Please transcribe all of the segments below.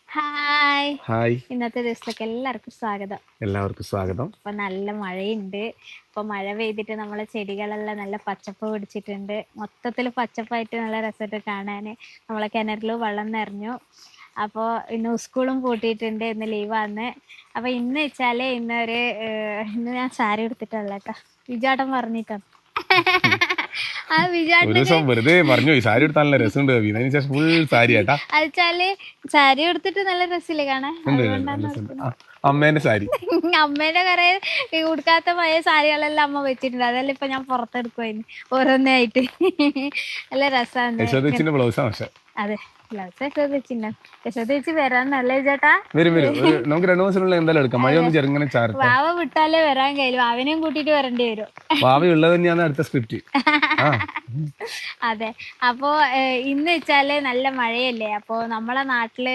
Hi hi, ഇന്നത്തെ ദിവസത്തേക്ക് എല്ലാവർക്കും സ്വാഗതം. ഇപ്പൊ നല്ല മഴയുണ്ട്. ഇപ്പൊ മഴ പെയ്തിട്ട് നമ്മളെ ചെടികളെല്ലാം നല്ല പച്ചപ്പ് പിടിച്ചിട്ടുണ്ട്. മൊത്തത്തിൽ പച്ചപ്പായിട്ട് നല്ല രസമായിട്ട് കാണാന്. നമ്മളെ കിണറില് വെള്ളം നിറഞ്ഞു. അപ്പോൾ ഇന്ന് സ്കൂളും പൂട്ടിയിട്ടുണ്ട്, ഇന്ന് ലീവാന്ന്. അപ്പൊ ഇന്ന് വെച്ചാല് ഇന്ന് ഞാൻ സാരി എടുത്തിട്ടുള്ള കേട്ടോ, വിജാട്ടൻ പറഞ്ഞിട്ടാണ്. ആ ഒരു വിജാട്ടന് ദിവസം വെറുതെ പറഞ്ഞു പോയി സാരി എടുത്താൽ നല്ല രസമുണ്ട്. അതിന് ശേഷം ഫുൾ സാരി ആട്ടാ. അയച്ചാല് സാരി എടുത്തിട്ട് നല്ല രസമില്ലേ കാണാൻ, അതുകൊണ്ടാണ് എടുക്കുന്നത്. അമ്മേന്റെ സാരി അമ്മേന്റെ കുറെ ഉടുക്കാത്ത പഴയ സാരികളെല്ലാം അമ്മ വെച്ചിട്ടുണ്ട്. അതെല്ലാം ഇപ്പൊ ഞാൻ പുറത്തെടുക്കുവായിരുന്നു ഓരോന്നായിട്ട്. നല്ല രസമാണ്. യശോദച്ചിന്റെ ബ്ലൗസാ. പക്ഷെ അതെ, ബ്ലൗസ് യശോദിച്ചിട്ടുണ്ട്. യശോദിച്ച് വരാന്നല്ലേ ചേട്ടാ? വരും. നമുക്ക് 2 ദിവസത്തിനുള്ളിൽ എന്തായാലും എടുക്കാം. മഴയൊന്ന് ചെറുങ്ങനെ ചാരട്ടെ. വാവ വിട്ടാലേ വരാൻ കഴിയും, അവനെയും കൂട്ടിട്ട് വരേണ്ടി വരും. ഭാവി ഉള്ളത് തന്നെയാണ് അടുത്ത സ്ക്രിപ്റ്റ്. അതെ. അപ്പോ ഇന്ന് വെച്ചാല് നല്ല മഴയല്ലേ. അപ്പൊ നമ്മളെ നാട്ടില്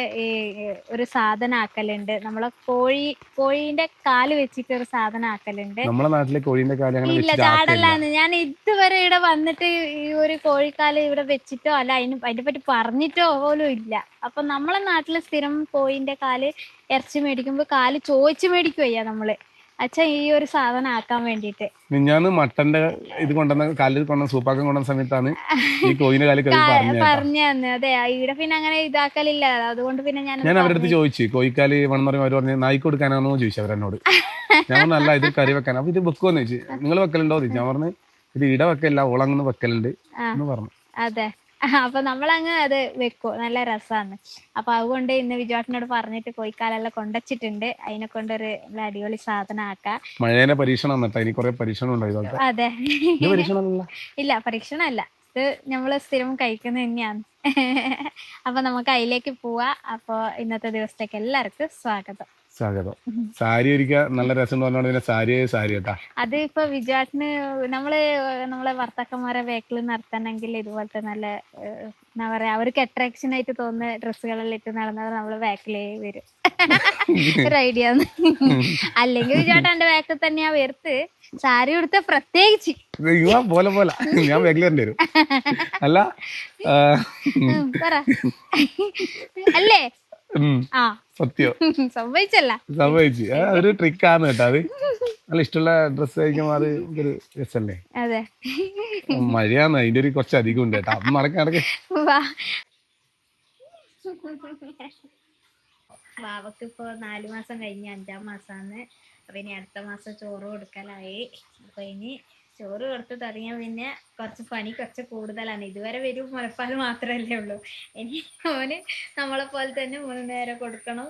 ഒരു സാധനം ആക്കലുണ്ട്. നമ്മളെ കോഴീന്റെ കാല് വെച്ചിട്ട് ഒരു സാധനം ആക്കലുണ്ട്. നമ്മളെ നാട്ടിലെ കോഴീന്റെ കാര്യം അങ്ങനെ ഇല്ല, ചാടല്ലാന്ന്. ഞാൻ ഇതുവരെ ഇവിടെ വന്നിട്ട് ഈ ഒരു കോഴിക്കാല് ഇവിടെ വെച്ചിട്ടോ അല്ല അതിനെ പറ്റി പറഞ്ഞിട്ടോ പോലും ഇല്ല. അപ്പൊ നമ്മളെ നാട്ടില് സ്ഥിരം കോഴിന്റെ കാല് ഇറച്ചി മേടിക്കുമ്പോ കാല് ചോദിച്ചു മേടിക്കുവയ്യ നമ്മള്. അച്ഛാ ഈ ഒരു സാധനം ആക്കാൻ വേണ്ടിട്ട് മിഞ്ഞാന്ന് മട്ടന്റെ ഇത് കൊണ്ടുവന്ന കാലിൽ കൊണ്ടുവന്ന സൂപ്പാക്കം കൊണ്ടുവന്ന സമയത്താണ് ഈ കോഴിന്റെ കാലിൽ പറഞ്ഞു തന്നെ. അതെ, ഇവിടെ പിന്നെ അങ്ങനെ ഇതാക്കലില്ല. അതുകൊണ്ട് പിന്നെ ഞാൻ അവരുടെ അടുത്ത് ചോദിച്ചു കോഴിക്കാല് വേണമെന്ന് പറയുമ്പോൾ അവർ പറഞ്ഞു നായിക്ക് കൊടുക്കാനാണോ ചോദിച്ചു അവരെന്നോട്. ഞാൻ നല്ല ഇത് കറി വെക്കാൻ. അപ്പൊ ഇത് വെക്കുമെന്ന് ചോദിച്ചു. നിങ്ങൾ വെക്കലുണ്ടോ ചോദിച്ചു. ഞാൻ പറഞ്ഞു ഇത് ഇട വെക്കല്ല, ഓളങ്ങന്ന് വെക്കലുണ്ട് എന്ന് പറഞ്ഞു. അതെ. അപ്പൊ നമ്മളങ്ങ് അത് വെക്കും, നല്ല രസമാണ്. അപ്പൊ അതുകൊണ്ട് ഇന്ന് വിജുവാട്ടിനോട് പറഞ്ഞിട്ട് കോഴിക്കാലെല്ലാം കൊണ്ടുവച്ചിട്ടുണ്ട്. അതിനെ കൊണ്ടൊരു അടിപൊളി സാധനം ആക്കാം. മഴേനെ പരീക്ഷണം എന്നിട്ട് ഇനി കുറെ പരീക്ഷണം ഉണ്ടായി. അതെ, പരീക്ഷണമല്ല, ഇല്ല പരീക്ഷണമല്ല, ഇത് നമ്മള് സ്ഥിരം കഴിക്കുന്നത് തന്നെയാണ്. അപ്പൊ നമുക്ക് അതിലേക്ക് പോവാ. അപ്പൊ ഇന്നത്തെ ദിവസത്തേക്ക് എല്ലാവർക്കും സ്വാഗതം. സാരി ഒരിക്കൽ നല്ല രസം പറഞ്ഞോണ്ട് സാരി കേട്ടാ. അത് ഇപ്പൊ വിജാട്ടിന് നമ്മളെ ഭർത്താക്കന്മാരെ ബാക്കിൽ നടത്തണമെങ്കിൽ ഇതുപോലത്തെ നല്ല എന്താ പറയാ, അവർക്ക് അട്രാക്ഷൻ ആയിട്ട് തോന്നുന്ന ഡ്രസ്സുകളെല്ലാം ഇട്ട് നടന്നത് നമ്മള് ബാക്കിലേ വരും. ഒരു ഐഡിയ. അല്ലെങ്കിൽ വിജാട്ട എന്റെ ബാക്കിൽ തന്നെയാ വെറുത്ത് സാരി ഉടുത്ത പ്രത്യേകിച്ച് പോലെ ഞാൻ ബാക്കിൽ വരും. അല്ല പറ അല്ലേ? ആ സത്യം സംഭവിച്ചു. ഒരു ട്രിക്കാണ് കേട്ടോ. അത് നല്ല ഇഷ്ടമുള്ള ഡ്രസ്സ് കഴിക്കുമ്പോ അത് ഒരു രസല്ലേ. അതെ, മഴയാന്ന് അതിന്റെ ഒരു കുറച്ച് അധികം ഉണ്ട് കേട്ടോ. അപ്പം നടക്ക്. വാവക്ക് ഇപ്പൊ 4 മാസം കഴിഞ്ഞ് 5-ാം മാസാന്ന്. അപ്പൊ ഇനി അടുത്ത മാസം ചോറ് കൊടുക്കലായി. അപ്പൊ ഇനി ചോറ് കൊടുത്ത് തുടങ്ങിയ പിന്നെ കുറച്ച് കൂടുതലാണ്. ഇതുവരെ വരും മുലപ്പാൽ മാത്രമല്ലേ ഉള്ളൂ. ഇനി ഓന് നമ്മളെ പോലെ തന്നെ 3 നേരം കൊടുക്കണം.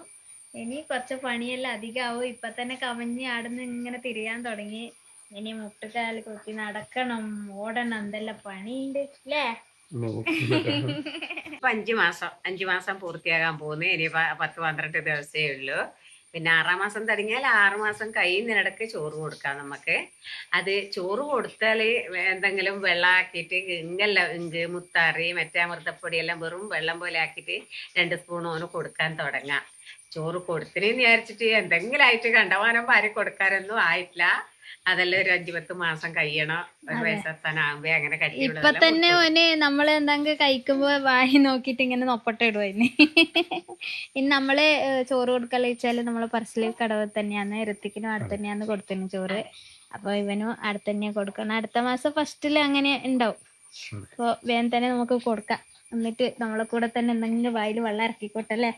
ഇനി കുറച്ച് പണിയെല്ലാം അധികമാവും. ഇപ്പൊ തന്നെ കമഞ്ഞ് ആടുന്ന് ഇങ്ങനെ തിരിയാൻ തുടങ്ങി. ഇനി മുട്ടുകാല് കൊത്തി നടക്കണം, ഓടണം, എന്തെല്ലാം പണിയുണ്ട് അല്ലേ? ഇപ്പൊ 5 മാസം പൂർത്തിയാകാൻ പോകുന്നു. ഇനി 10-12 ദിവസമേ ഉള്ളൂ. പിന്നെ 6-ാം മാസം തുടങ്ങിയാൽ 6 മാസം കഴിയുന്നതിനിടക്ക് ചോറ് കൊടുക്കാം നമുക്ക്. അത് ചോറ് കൊടുത്താൽ എന്തെങ്കിലും വെള്ളമാക്കിയിട്ട് ഇഞ്ച് മുത്താറി മറ്റേ അമൃതപ്പൊടിയെല്ലാം വെറും വെള്ളം പോലെ ആക്കിയിട്ട് 2 സ്പൂൺ ഓന് കൊടുക്കാൻ തുടങ്ങാം. ചോറ് കൊടുത്തിനെന്ന് വിചാരിച്ചിട്ട് എന്തെങ്കിലും ആയിട്ട് കണ്ടമാനം പാരി കൊടുക്കാനൊന്നും ആയിട്ടില്ല. അതെല്ലാം ഒരു 5-10 മാസം കഴിയണം. ഒരു വയസ്സെത്താനാകുമ്പോ അങ്ങനെ ഇപ്പൊ തന്നെ ഓന് നമ്മള് എന്തെങ്കിലും കഴിക്കുമ്പോ വായി നോക്കിട്ട് ഇങ്ങനെ നൊപ്പട്ട ഇടുവായിരുന്നു. ഇനി നമ്മള് ചോറ് കൊടുക്കാന്ന് വെച്ചാല് നമ്മള് പറശ്ശില് കടവ് തന്നെയാണ്, ഋത്തിക്കിനും അടുത്ത് തന്നെയാണ് കൊടുത്തിന് ചോറ്. അപ്പൊ ഇവനും അടുത്ത് തന്നെയാ കൊടുക്കണം. അടുത്ത മാസം ഫസ്റ്റില് അങ്ങനെ ഉണ്ടാവും. അപ്പൊ വേഗം തന്നെ നമുക്ക് കൊടുക്കാം. എന്നിട്ട് നമ്മളെ കൂടെ തന്നെ എന്തെങ്കിലും വായിൽ വെള്ളം ഇറക്കിക്കോട്ടല്ലേ.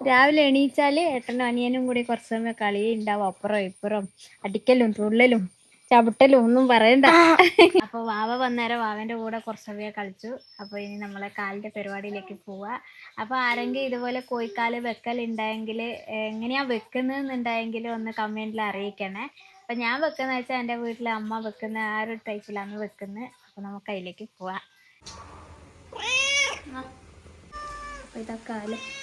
രാവിലെ എണീച്ചാല് ഏട്ടനും അനിയനും കൂടി കുറച്ച് സമയം കളി ഉണ്ടാവും. അപ്പുറം ഇപ്പുറം അടിക്കലും തുള്ളലും ചവിട്ടലും ഒന്നും പറയണ്ട. അപ്പൊ വാവ വന്നേരം വാവന്റെ കൂടെ കുറച്ച് സമയം കളിച്ചു. അപ്പൊ ഇനി നമ്മളെ കാലിന്റെ പരിപാടിയിലേക്ക് പോവാ. അപ്പൊ ആരെങ്കിലും ഇതുപോലെ കോഴിക്കാല് വെക്കലുണ്ടായെങ്കിൽ എങ്ങനെയാ വെക്കുന്നുണ്ടായെങ്കിൽ ഒന്ന് കമന്റിൽ അറിയിക്കണേ. അപ്പൊ ഞാൻ വെക്കുന്ന വെച്ചാൽ എൻ്റെ വീട്ടിലെ അമ്മ വെക്കുന്ന ആ ഒരു ടൈപ്പിലാണ് വെക്കുന്നത്. അപ്പൊ നമുക്ക് അതിലേക്ക് പോവാ. ഇതൊക്കെ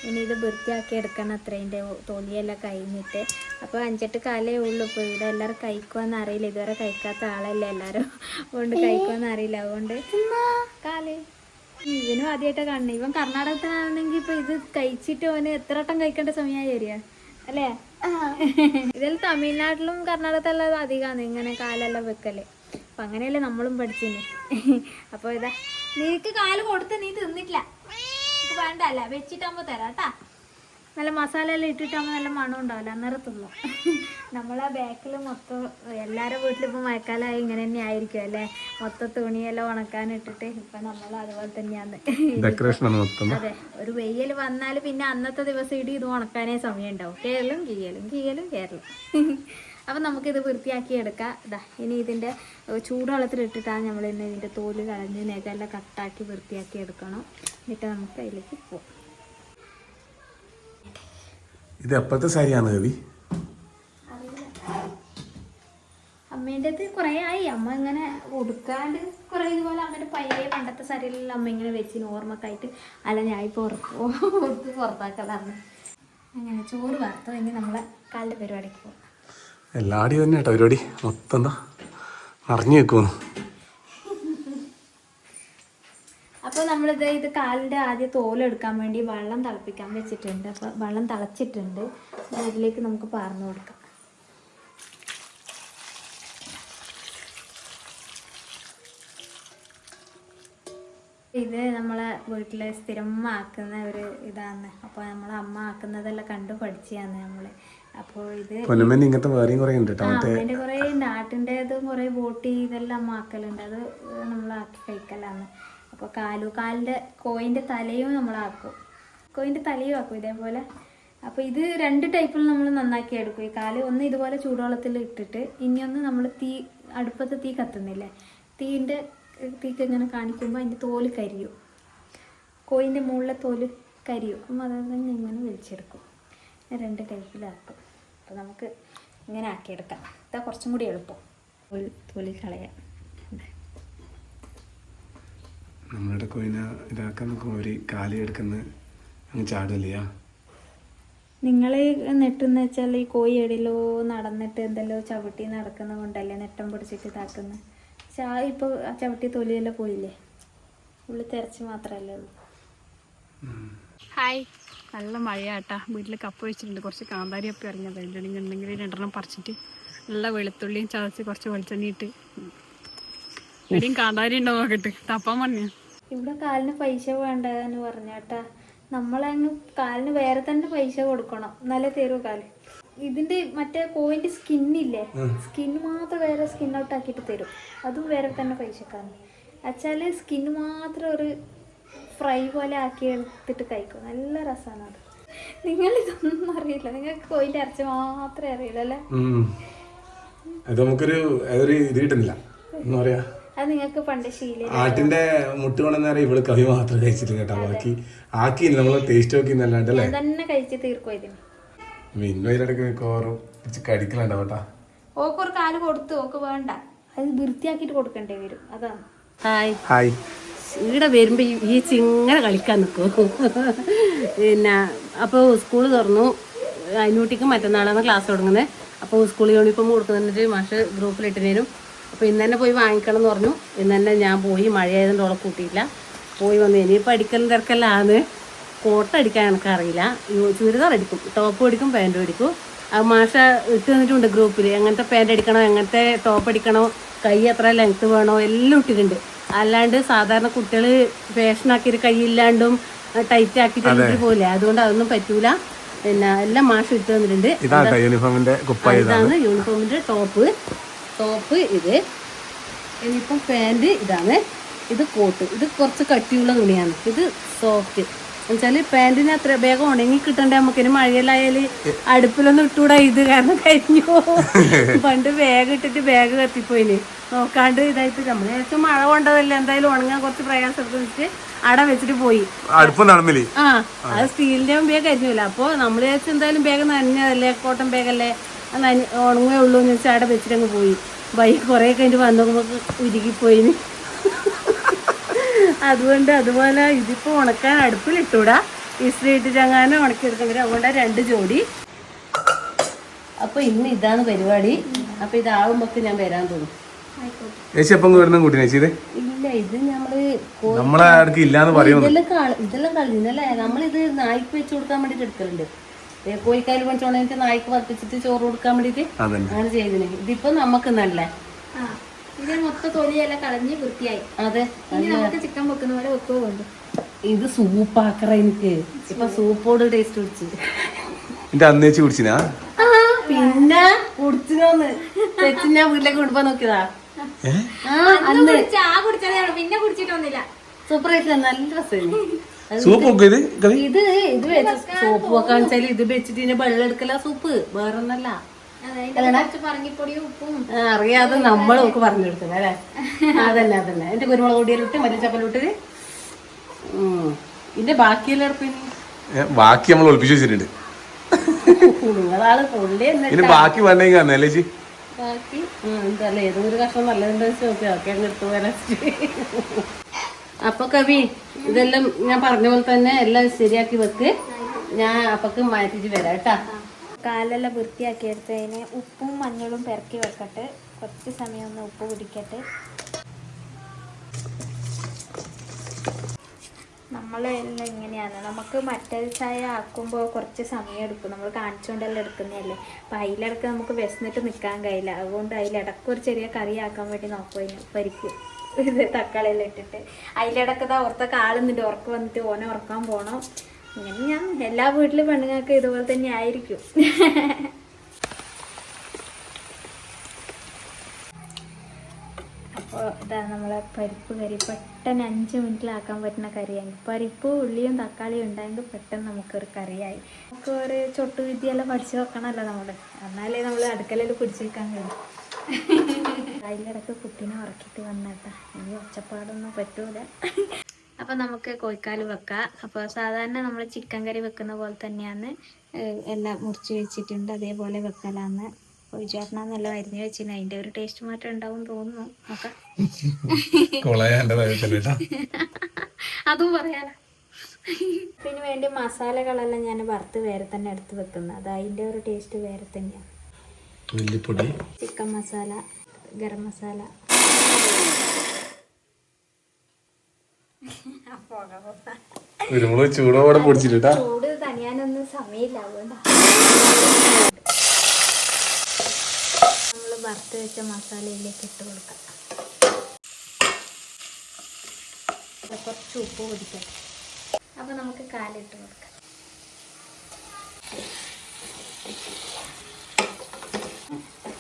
ഇനി ഇത് വൃത്തിയാക്കി എടുക്കണം അത്ര, ഇതിൻ്റെ തൊലിയെല്ലാം കഴിഞ്ഞിട്ട്. അപ്പോൾ 5-8 കാലേ ഉള്ളൂ. ഇപ്പോൾ ഇവിടെ എല്ലാവരും കഴിക്കുമെന്ന് അറിയില്ല. ഇതുവരെ കഴിക്കാത്ത ആളല്ലേ എല്ലാവരും, അതുകൊണ്ട് കഴിക്കുമെന്ന് അറിയില്ല. അതുകൊണ്ട് കാല് ഇവനും ആദ്യമായിട്ടാണ് കാണുന്നത്. ഇവൻ കർണാടകത്തിലാണെങ്കിൽ ഇപ്പോൾ ഇത് കഴിച്ചിട്ട് അവന് എത്ര വട്ടം കഴിക്കേണ്ട സമയമായി വരിക അല്ലേ? ഇതിൽ തമിഴ്നാട്ടിലും കർണാടകത്തിലെല്ലാം അധികമാണ് ഇങ്ങനെ കാലെല്ലാം വെക്കല്. അപ്പം അങ്ങനെയല്ലേ നമ്മളും പഠിച്ചിന്. അപ്പോൾ ഇതാ നിനക്ക് കാല് കൊടുത്ത് നീ തിന്നിട്ടില്ല. നിനക്ക് വേണ്ടല്ല, വെച്ചിട്ടാകുമ്പോ തരാട്ടാ. നല്ല മസാല എല്ലാം ഇട്ടിട്ടാകുമ്പോൾ നല്ല മണം ഉണ്ടാവില്ല, അന്നേരം തിന്നും. നമ്മളെ ബാക്കിൽ മൊത്തം എല്ലാവരുടെ വീട്ടിലിപ്പോൾ മഴക്കാലമായി ഇങ്ങനെ തന്നെ ആയിരിക്കും അല്ലേ, മൊത്തം തുണിയെല്ലാം ഉണക്കാനിട്ടിട്ട്. ഇപ്പം നമ്മൾ അതുപോലെ തന്നെയാണ്. അതെ, ഒരു വെയിൽ വന്നാൽ പിന്നെ അന്നത്തെ ദിവസം ഇത് ഉണക്കാനേ സമയം ഉണ്ടാവും. കേരളം. അപ്പം നമുക്കിത് വൃത്തിയാക്കി എടുക്കാം. ഇതാ ഇനി ഇതിൻ്റെ ചൂടുവെള്ളത്തിലിട്ടിട്ടാണ് നമ്മൾ ഇന്ന് ഇതിൻ്റെ തോല് കളഞ്ഞ് നെഗെല്ലാം കട്ടാക്കി വൃത്തിയാക്കി എടുക്കണം. എന്നിട്ട് നമുക്ക് അതിലേക്ക് പോകാം. ഇത് എപ്പോഴത്തെ സാരിയാണ് കവി? അമ്മേൻ്റെ കുറേ ആയി അമ്മ ഇങ്ങനെ ഉടുക്കാണ്ട് കുറേ ഇതുപോലെ അമ്മേൻ്റെ പഴയ പണ്ടത്തെ സാരിയിലെല്ലാം അമ്മ ഇങ്ങനെ വെച്ചിന് ഓർമ്മക്കായിട്ട്. അല്ല ഞാൻ ഇപ്പോൾ പുറത്താക്കലാണ്. അങ്ങനെ ചോറ് വറുത്തോ, ഇനി നമ്മളെ കാലിൻ്റെ പരിപാടിക്ക് പോകും. എല്ലാടിയും തന്നെ കേട്ടോ പരിപാടി, മൊത്തം എന്താ അറിഞ്ഞു വെക്കുന്നു. അപ്പോൾ ഇത് കാലിൻ്റെ ആദ്യം തോലെടുക്കാൻ വേണ്ടി വെള്ളം തിളപ്പിക്കാൻ വെച്ചിട്ടുണ്ട്. അപ്പോൾ വെള്ളം തിളച്ചിട്ടുണ്ട്, അതിലേക്ക് നമുക്ക് പാർന്നു കൊടുക്കാം. ഇത് നമ്മളെ വീട്ടിൽ സ്ഥിരം ആക്കുന്ന ഒരു ഇതാണ്. അപ്പോൾ നമ്മളെ അമ്മ ആക്കുന്നതെല്ലാം കണ്ടു പഠിച്ചാണ് നമ്മൾ. അപ്പോൾ ഇത് അതിൻ്റെ കുറേ നാട്ടിൻ്റെതും കുറേ ബോട്ടി ഇതെല്ലാം അമ്മ ആക്കലുണ്ട്. അത് നമ്മൾ ആക്കി കഴിക്കലാണ്. അപ്പോൾ കാലിൻ്റെ കോയിൻ്റെ തലയും നമ്മളാക്കും, കോയിൻ്റെ തലയും ആക്കും ഇതേപോലെ. അപ്പോൾ ഇത് 2 ടൈപ്പിൽ നമ്മൾ നന്നാക്കി എടുക്കും. ഈ കാല് ഒന്ന് ഇതുപോലെ ചൂടുവെള്ളത്തിൽ ഇട്ടിട്ട്, ഇനിയൊന്ന് നമ്മൾ അടുപ്പത്ത് തീ കത്തുന്നില്ലേ, തീക്ക് ഇങ്ങനെ കാണിക്കുമ്പോൾ അതിൻ്റെ തോല് കരിയും, കോയിൻ്റെ മുകളിലെ തോല് കരിയും. അപ്പം അതൊക്കെ ഇങ്ങനെ വലിച്ചെടുക്കും. 2 ടൈപ്പിലാക്കും. അപ്പോൾ നമുക്ക് ഇങ്ങനെ ആക്കിയെടുക്കാം. ഇതാ കുറച്ചും കൂടി എളുപ്പം, തോല് കളയാം. നമ്മളുടെ കോയിനെ ഇതാക്കാൻ നോക്കുമ്പോൾ ഒരു കാലി എടുക്കുന്ന അങ്ങ് ചാടില്ലയാ. നിങ്ങൾ നെട്ടെന്ന് വെച്ചാൽ ഈ കോഴി എടിലോ നടന്നിട്ട് എന്തെല്ലോ ചവിട്ടി നടക്കുന്ന കൊണ്ടല്ലേ നെട്ടം പിടിച്ചിട്ട് ഇതാക്കുന്നത്. ഇപ്പോൾ ആ ചവിട്ടി തൊലിയെല്ലാം പോയില്ലേ, ഉള്ളിൽ തിരച്ച് മാത്രമല്ലേ ഉള്ളൂ. ഹായ്, നല്ല മഴയാട്ടാ. വീട്ടിൽ കപ്പ വെച്ചിട്ടുണ്ട്, കുറച്ച് കാന്താരി അപ്പം ഇറങ്ങിയത്. ഉണ്ടെങ്കിൽ 2 പറിച്ചിട്ട് നല്ല വെളുത്തുള്ളിയും ചതച്ച് കുറച്ച് വെളിച്ചെണ്ണിയിട്ട് എവിടെയും കാന്താരി ഉണ്ടോ നോക്കിട്ട് തപ്പാൻ പറഞ്ഞു. ഇവിടെ കാലിന് പൈസ വേണ്ടെന്ന് പറഞ്ഞാട്ടാ. നമ്മളങ്ങ് കാലിന് വേറെ തന്നെ പൈസ കൊടുക്കണം, നല്ല തരൂ കാല്. ഇതിന്റെ മറ്റേ കോയിന്റെ സ്കിന്നില്ലേ, സ്കിന്ന് മാത്രം വേറെ സ്കിൻ ഔട്ട് ആക്കിയിട്ട് തരും, അതും വേറെ തന്നെ പൈസക്കാണ്. വെച്ചാല് സ്കിന്ന് മാത്രം ഒരു ഫ്രൈ പോലെ ആക്കി എടുത്തിട്ട് കഴിക്കും, നല്ല രസമാണ് അത്. നിങ്ങൾ ഇതൊന്നും അറിയില്ല, നിങ്ങൾക്ക് കോയിന്റെ ഇറച്ചി മാത്രമേ അറിയില്ല അല്ലേ? നമുക്കൊരു ഇത് കിട്ടുന്നില്ല, എന്താ പറയാ, അത് നിങ്ങൾക്ക് പണ്ട് ശീലം. ആട്ടിന്റെ മുട്ട കൊണ്ടെന്നറിയാം ഇവള് കവി മാത്രം കഴിച്ചിട്ട് കേട്ടോ, ബാക്കി ആക്കിയില്ല, നമ്മള് ടേസ്റ്റ് നോക്കിന്നല്ലാണ്ടല്ലേ തന്നെ കഴിച്ച് തീർക്കും. ഇതിന് മിന്നോയിലടക്ക് മിക്കവാറും കടിക്കലുണ്ടോ കേട്ടാ. ഓക്കൊരു കാല് കൊടുത്ത് ഓക്ക് വേണ്ട, അത് വൃത്തിയാക്കിട്ട് കൊടുക്കേണ്ടി വരും, അതാണ്. Hi hi. ഇവിടെ വരുമ്പോൾ ഈ ചിങ്ങനെ കളിക്കാൻ നിൽക്കും. പിന്നെ അപ്പോൾ സ്കൂൾ തുറന്നു, അനൂട്ടിക്ക് മറ്റന്നാളാണ് ക്ലാസ് തുടങ്ങുന്നത്. അപ്പോൾ സ്കൂൾ യൂണിഫോം കൊടുക്കുന്നിട്ട് മാഷ് ഗ്രൂപ്പിലിട്ട് തരും. അപ്പോൾ ഇന്ന് തന്നെ പോയി വാങ്ങിക്കണം എന്ന് പറഞ്ഞു. ഇന്ന് തന്നെ ഞാൻ പോയി, മഴയായതുകൊണ്ട് ഓളെ കൂട്ടിയില്ല, പോയി വന്നു. ഇനിയിപ്പോൾ അടിക്കലും തിരക്കെല്ലാന്ന്. കോട്ട് അടിക്കാൻ എനിക്കറിയില്ല, ചുരിദാർ അടിക്കും, ടോപ്പ് അടിക്കും, പാൻറ്റും അടിക്കും. അത് മാഷ ഇട്ട് തന്നിട്ടുണ്ട് ഗ്രൂപ്പിൽ, എങ്ങനത്തെ പാൻറ്റ് അടിക്കണോ, എങ്ങനത്തെ ടോപ്പ് അടിക്കണോ, കൈ എത്ര ലെങ്ത്ത് വേണോ എല്ലാം ഇട്ടിട്ടുണ്ട്. അല്ലാണ്ട് സാധാരണ കുട്ടികൾ ഫാഷനാക്കിയിട്ട് കൈയില്ലാണ്ടും ടൈറ്റ് ആക്കിയിട്ട് പോലെ, അതുകൊണ്ട് അതൊന്നും പറ്റൂല. പിന്നെ എല്ലാം മാഷ് ഇട്ട് തന്നിട്ടുണ്ട്. ഇതാണ് യൂണിഫോമിന്റെ ടോപ്പ് ഇത്. ഇനിയിപ്പം പാൻറ് ഇതാണ്, ഇത് കോട്ട്. ഇത് കുറച്ച് കട്ടിയുള്ള തുണിയാണ്, ഇത് സോഫ്റ്റ്. എന്നുവെച്ചാൽ പാൻറ്റിന് അത്ര വേഗം ഉണങ്ങി കിട്ടണ്ടേ നമുക്ക്. ഇനി മഴയിലായാൽ അടുപ്പിലൊന്നും ഇട്ടുകൂടാ ഇത്, കാരണം കരിഞ്ഞു. പണ്ട് ബാഗ് ഇട്ടിട്ട് ബാഗ് കത്തിപ്പോയിന് നോക്കാണ്ട് ഇതായിട്ട്. നമ്മൾ ഏകദേശം മഴ കൊണ്ടതല്ലേ, എന്തായാലും ഉണങ്ങാൻ കുറച്ച് പ്രയാസം എടുത്ത് വെച്ചിട്ട് അവിടെ വെച്ചിട്ട് പോയി. ആ, അത് സ്റ്റീലിന്റെ ബാഗ് കരിഞ്ഞില്ല. അപ്പോൾ നമ്മൾ ഏകദേശം എന്തായാലും ബാഗ് നനഞ്ഞതല്ലേ, കോട്ടൺ ബാഗല്ലേ, ഉണങ്ങേ ഉള്ളൂ എന്ന് വെച്ചാൽ അവിടെ വെച്ചിട്ട് അങ്ങ് പോയി. ബൈക്ക് കുറേ കഴിഞ്ഞിട്ട് വന്നു നോക്കുമ്പോൾ ഉരുകിപ്പോയിന്. അതുകൊണ്ട് അതുപോലെ ഇതിപ്പോൾ ഉണക്കാൻ അടുപ്പിലിട്ടൂടാ, ഇസ്ത്രി ഇട്ടിട്ട് അങ്ങനെ ഉണക്കിയെടുക്കേണ്ടി വരും. അതുകൊണ്ടാണ് 2 ജോഡി. അപ്പോൾ ഇന്ന് ഇതാണ് പരിപാടി. അപ്പോൾ ഇതാവുമ്പോൾ ഞാൻ വരാൻ തോന്നും. ഇല്ല, ഇത് ഇതെല്ലാം കളഞ്ഞല്ലേ. നമ്മളിത് നായ്ക്ക് വെച്ച് കൊടുക്കാൻ വേണ്ടിട്ട് എടുക്കലുണ്ട്. കോഴിക്കാല് പണിച്ചോണ്ടിട്ട് നായ്ക്ക് വർപ്പിച്ചിട്ട് ചോറ് കൊടുക്കാൻ വേണ്ടിട്ട് അങ്ങനെ ചെയ്തിന്. ഇതിപ്പോ നമുക്ക് നല്ല ഇതിന് മൊത്തം തൊലിയെല്ലാം കളഞ്ഞ് വൃത്തിയായി. അതെ, ഇനി നമുക്ക് ചിക്കൻ വെക്കുന്ന പോലെ വെക്കുക വേണ്ടു. ഇത് സൂപ്പാക്കറ എനിക്ക് ഇപ്പൊ സൂപ്പോട് ടേസ്റ്റ് പിടിച്ച്. എന്റെ അന്നേച്ച് കുടിച്ചിനാ പിന്നെ കുടിച്ചിനോന്ന് തെച്ച് ഞാൻ വീട്ടിലേക്ക് കൊണ്ടുപോകാൻ നോക്കിയതാ. പിന്നെ കുടിച്ചിട്ടൊന്നുമില്ല. സൂപ്പർ ആയിട്ടില്ല, നല്ല രസമായിരുന്നു. സൂപ്പ് ഒക്കെ ഇത് ഇത് വെച്ച് സൂപ്പ് വെക്കാന്ന് വെച്ചാല് ഇത് വെച്ചിട്ട് ഇതിന്റെ വെള്ളം എടുക്കല സൂപ്പ്, വേറൊന്നല്ല. പറങ്ങിപ്പൊടിയും ഉപ്പും അറിയാതെ നമ്മൾ നമുക്ക് പറഞ്ഞു കൊടുക്കുന്നത് അല്ലേ. അതന്നെ അതന്നെ. എന്റെ കുരുമുളക് പൊടിയിലിട്ട് മല്ലിച്ചപ്പലിട്ട് ഇതിന്റെ ബാക്കിയെല്ലാം എടുപ്പിനി ബാക്കി നമ്മൾ ഒളിപ്പിച്ചു വെച്ചിട്ടുണ്ട്. നിങ്ങളാള് പൊള്ളി ഇനി ബാക്കി വേണ്ടെങ്കിൽ അന്നേലേച്ചി ബാക്കി എന്തല്ലേ ഏതോ ഒരു കഷ്ണം നല്ലതുണ്ടെന്ന് വെച്ച് നോക്കി ഓക്കെ അങ്ങ് എടുത്തു പോരാ. അപ്പൊ കവി ഇതെല്ലാം ഞാൻ പറഞ്ഞ പോലെ തന്നെ എല്ലാം ശരിയാക്കി വെക്ക്. ഞാൻ അപ്പൊക്ക് മാറ്റിട്ട് വരാം കേട്ടാ. കാലെല്ലാം വൃത്തിയാക്കി എടുത്തതിന് ഉപ്പും മഞ്ഞളും പെരക്കി വെക്കട്ടെ. കുറച്ച് സമയം ഒന്ന് ഉപ്പ് പിടിക്കട്ടെ. നമ്മളെല്ലാം ഇങ്ങനെയാണ്. നമുക്ക് മറ്റേ ചായ ആക്കുമ്പോൾ കുറച്ച് സമയം എടുക്കും. നമ്മൾ കാണിച്ചുകൊണ്ടെല്ലാം എടുക്കുന്നതല്ലേ. അപ്പം അതിലിടക്ക് നമുക്ക് വിശന്നിട്ട് നിൽക്കാൻ കഴിയില്ല. അതുകൊണ്ട് അതിലിടക്ക് ഒരു ചെറിയ കറി ആക്കാൻ വേണ്ടി നോക്കുമായിരുന്നു. പരിപ്പ് ഇത് തക്കാളിയെല്ലാം ഇട്ടിട്ട് അതിലിടക്കതാ ഓർത്തൊക്കെ ആളുന്നുണ്ട്. ഉറക്കം വന്നിട്ട് ഓനെ ഉറക്കാൻ പോകണം. ഇങ്ങനെ ഞാൻ എല്ലാ വീട്ടിലും പെണ്ണുങ്ങൾക്ക് ഇതുപോലെ തന്നെ ആയിരിക്കും. അപ്പോൾ ഇതാ നമ്മളെ പരിപ്പ് കറി പെട്ടെന്ന് 5 മിനിറ്റിലാക്കാൻ പറ്റുന്ന കറിയാണ്. പരിപ്പ് ഉള്ളിയും തക്കാളിയും ഉണ്ടായെങ്കിൽ പെട്ടെന്ന് നമുക്കൊരു കറിയായി. നമുക്ക് ഒരു ചൊട്ടു വിദ്യയെല്ലാം പഠിച്ചു വെക്കണമല്ലോ നമ്മൾ. എന്നാലേ നമ്മൾ അടുക്കളയിൽ പിടിച്ചു വെക്കാൻ കഴിയും. അതിലിടക്ക് കുട്ടീനെ ഉറക്കിയിട്ട് വന്നേട്ടാ. ഇനി ഒച്ചപ്പാടൊന്നും പറ്റൂല. അപ്പം നമുക്ക് കോഴിക്കാല് വെക്കാം. അപ്പോൾ സാധാരണ നമ്മൾ ചിക്കൻ കറി വെക്കുന്ന പോലെ തന്നെയാണ്. എല്ലാം മുറിച്ച് വെച്ചിട്ടുണ്ട്, അതേപോലെ വെക്കലാന്ന്. കോഴിച്ചേട്ടനാന്നല്ല അരിഞ്ഞ് വെച്ചിന്. അതിൻ്റെ ഒരു ടേസ്റ്റ് മാറ്റം ഉണ്ടാവും തോന്നുന്നു. നോക്കാം. അതും പറയാലോ. പിന്നെ വേണ്ടി മസാലകളെല്ലാം ഞാൻ വറുത്ത് വേറെ തന്നെ എടുത്ത് വെക്കുന്നത്. അത് അതിൻ്റെ ഒരു ടേസ്റ്റ് വേറെ തന്നെയാണ്. ചിക്കൻ മസാല, ഗരം മസാല, ചൂടോടെ പൊടിച്ചിട്ടാ. ചൂട് തനിയാനൊന്നും സമയമില്ല. അതുകൊണ്ട് നമ്മൾ വറുത്ത് വെച്ച മസാലയിലേക്ക് ഇട്ട് കൊടുക്കാം. കുറച്ച് ഉപ്പ് പൊടിക്കാം. അപ്പൊ നമുക്ക് കാലിട്ട് കൊടുക്കാം.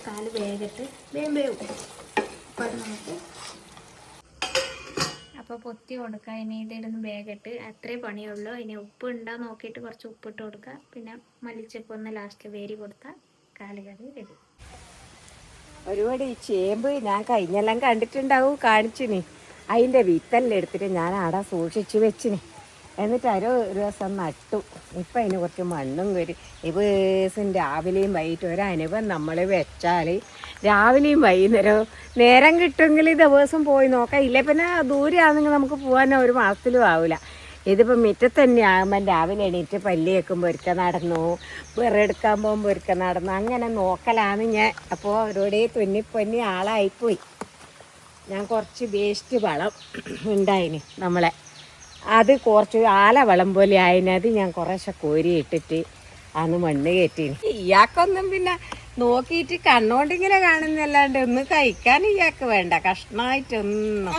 കാല് വേഗട്ട് വേവും. അപ്പോൾ അത് നമുക്ക് അപ്പോൾ പൊത്തി കൊടുക്കുക. ഇനി ഇതിടുന്ന് വേഗട്ട് അത്രേ പണിയുള്ളൂ. ഇനി ഉപ്പ് ഉണ്ടോ നോക്കിയിട്ട് കുറച്ച് ഉപ്പിട്ട് കൊടുക്കുക. പിന്നെ മല്ലിച്ചപ്പ് ഒന്ന് ലാസ്റ്റ് വേരി കൊടുത്താൽ കാലുകറി റെഡി. ഒരുപാട് ഈ ചേമ്പ് ഞാൻ കഴിഞ്ഞെല്ലാം കണ്ടിട്ടുണ്ടാവും, കാണിച്ചിന്. അതിൻ്റെ വിത്തെല്ലാം എടുത്തിട്ട് ഞാൻ അവിടെ സൂക്ഷിച്ച് വെച്ചിന്. എന്നിട്ട് ഒരു ദിവസം നട്ടു. ഇപ്പം അതിന് കുറച്ച് മണ്ണും കയറി. ഈ ദിവസം രാവിലെയും വൈകിട്ടും ഒരനുഭവം നമ്മൾ വെച്ചാൽ രാവിലെയും വൈകുന്നേരവും നേരം കിട്ടുമെങ്കിൽ ദിവസം പോയി നോക്കാം. ഇല്ലേ പിന്നെ ദൂരെയാണെങ്കിൽ നമുക്ക് പോകാൻ ഒരു മാസത്തിലും ആവില്ല. ഇതിപ്പോൾ മുറ്റത്ത് തന്നെ ആകുമ്പം രാവിലെ എണീറ്റ് പല്ലി വെക്കുമ്പോൾ ഒരുക്ക നടന്നു, വിറെടുക്കാൻ പോകുമ്പോൾ ഒരുക്ക നടന്നു, അങ്ങനെ നോക്കലാണ് ഞാൻ. അപ്പോൾ അവരോടെ തുന്നിപ്പൊന്നി ആളായിപ്പോയി. ഞാൻ കുറച്ച് വേസ്റ്റ് വളം ഉണ്ടായിന് നമ്മളെ, അത് കുറച്ച് ആലവളം പോലെ ആയതിനത് ഞാൻ കുറേശ്ശെ കോരി ഇട്ടിട്ട് അന്ന് മണ്ണ് കയറ്റിന്. ഇയാൾക്കൊന്നും പിന്നെ നോക്കിയിട്ട് കണ്ണോണ്ടിങ്ങനെ കാണുന്നല്ലാണ്ട് ഒന്നും കഴിക്കാൻ ഇയാൾക്ക് വേണ്ട, കഷ്ണമായിട്ടൊന്നും.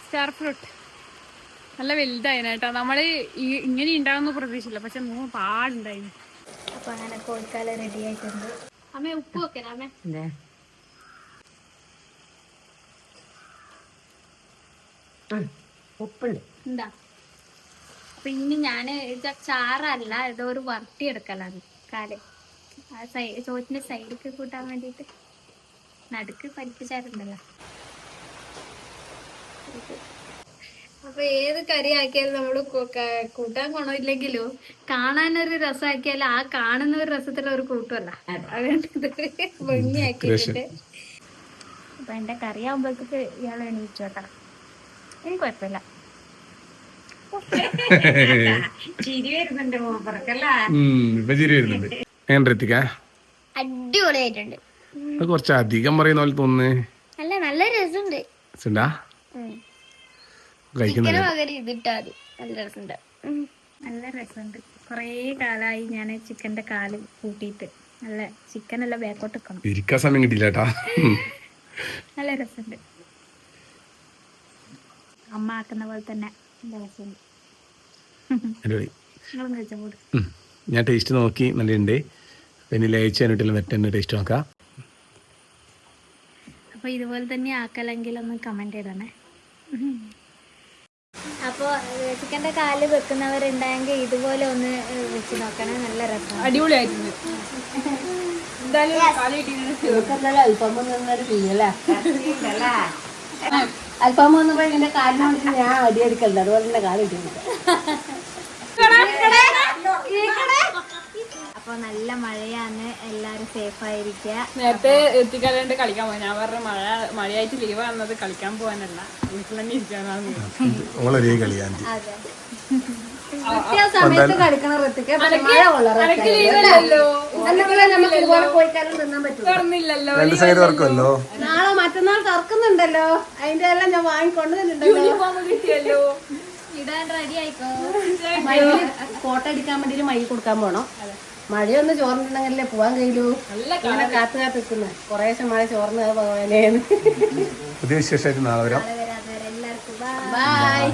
സ്റ്റാർ ഫ്രൂട്ട് നല്ല വലുതായിന് കേട്ടോ. നമ്മള് ഇങ്ങനെ ഉണ്ടാവുന്ന പ്രതീക്ഷയില്ല, പക്ഷെ പാടുണ്ടായിരുന്നു. അപ്പൊ അങ്ങനെ കോഴിക്കാല റെഡി ആയിട്ടുണ്ട്. അമ്മ ഉപ്പ് വെക്കണം. അമ്മ ഉപ്പുണ്ട് എന്താ. അപ്പൊ ഇനി ഞാന് ചാറല്ല, ഏതോ ഒരു വറുത്തി എടുക്കലാണ് കാല്. ആ ചോറ്റിന്റെ സൈഡിലേക്ക് കൂട്ടാൻ വേണ്ടിട്ട് നടുക്ക് പരിപ്പിച്ചാറുണ്ടല്ലോ. അപ്പൊ ഏത് കറി ആക്കിയാലും നമ്മള് കൂട്ടാൻ ഗുണമില്ലെങ്കിലും കാണാനൊരു രസമാക്കിയാലും ആ കാണുന്ന ഒരു രസത്തിലുള്ള ഒരു കൂട്ടുമല്ല. അതുകൊണ്ട് ഇത് ഭംഗിയാക്കിയിട്ടുണ്ട്. അപ്പൊ എന്റെ കറി ആവുമ്പോഴത്തേക്ക് ഇയാൾ എണീച്ചോട്ടാ. എനിക്ക് കുഴപ്പമില്ല. ചിരി വരുന്നുണ്ട് മൂപ്പർക്കല്ലേ. അടിപൊളിയായിട്ടുണ്ട്. കുറച്ച് അധികം പറയുന്ന പോലെ തോന്നുന്നേ. അല്ല, നല്ല രസമുണ്ട്. ചിക്കന് പകരം ഇതിട്ടാ മതി. നല്ല രസമുണ്ട്. നല്ല രസമുണ്ട്. കൊറേ കാലായി ഞാൻ ചിക്കന്റെ കാല് കൂട്ടിയിട്ട്. നല്ല ചിക്കനെല്ലാം ബാക്കോട്ട് വെക്കണം. ഇരിക്കാൻ സമയം കിട്ടിയില്ല കേട്ടാ. നല്ല രസമുണ്ട്. അമ്മ ആക്കുന്ന പോലെ തന്നെ നല്ല രസമുണ്ട്. അടിപൊളി. നിങ്ങളും കഴിച്ചാൽ കൂടി. ഞാൻ ടേസ്റ്റ് നോക്കി നല്ലുണ്ട്. പിന്നെ ലയിച്ച് കഴിഞ്ഞിട്ടില്ല നെറ്റ് ടേസ്റ്റ് നോക്കാം. അപ്പോൾ ഇതുപോലെ തന്നെ ആക്കലെങ്കിൽ ഒന്ന് കമൻറ്റ് ചെയ്തണേ. അപ്പോൾ ചിക്കൻ്റെ കാല് വെക്കുന്നവരുണ്ടെങ്കിൽ ഇതുപോലെ ഒന്ന് വെച്ച് നോക്കണേ, നല്ല രസമാണ്. അടിപൊളിയായിട്ടുണ്ട്. എന്തായാലും അൽഫാമ നിന്നൊരു പിന്നല്ലേ അൽഫാമ വന്നപ്പോ ഇങ്ങനെ കാലിനോട് ഞാൻ അടിയടിക്കലുണ്ട്, അതുപോലെ തന്നെ കാല് കിട്ടിയിട്ടുണ്ട്. അപ്പോൾ നല്ല മഴയാണ്, എല്ലാവരും സേഫായിരിക്കുക. നേരത്തെ എത്തിക്കാലാണ്ട് കളിക്കാൻ പോകാൻ ഞാൻ പറഞ്ഞ മഴയായിട്ട് ലീവ് വന്നത് കളിക്കാൻ പോകാനല്ല, വീട്ടിൽ തന്നെ ഇരിക്കാനാണ്. ഓളൊരേ കളിയാണ്. അതെ, സമയത്ത് കളിക്കണം ഋത്തിക്ക്. മഴ നമുക്ക് ഇതുപോലെ പോയിക്കാലും തിന്നാൻ പറ്റും. തുറന്നില്ലല്ലോ, 2 സൈഡ് വർക്കുമല്ലോ. നാളെ മറ്റന്നാൾ തുറക്കുന്നുണ്ടല്ലോ, അതിന്റെ എല്ലാം ഞാൻ വാങ്ങിക്കൊണ്ടുവന്നിട്ടുണ്ടല്ലോ. കിട്ടിയല്ലോ. ഇടാൻ റെഡി ആയിക്കോ. മയിൽ കോട്ട അടിക്കാൻ വേണ്ടിട്ട് മയിൽ കൊടുക്കാൻ പോണം. മഴയൊന്ന് ചോർന്നിട്ടുണ്ടെങ്കിലേ പോവാൻ കഴിയൂ. ഇങ്ങനെ കാത്തു നിൽക്കുന്നത് കുറേശ്ശെ മഴ ചോർന്ന് ഭഗവാനേന്ന്. പുതിയ വിശേഷമായിട്ട് നാളെ വരാം. എല്ലാവർക്കും ബൈ.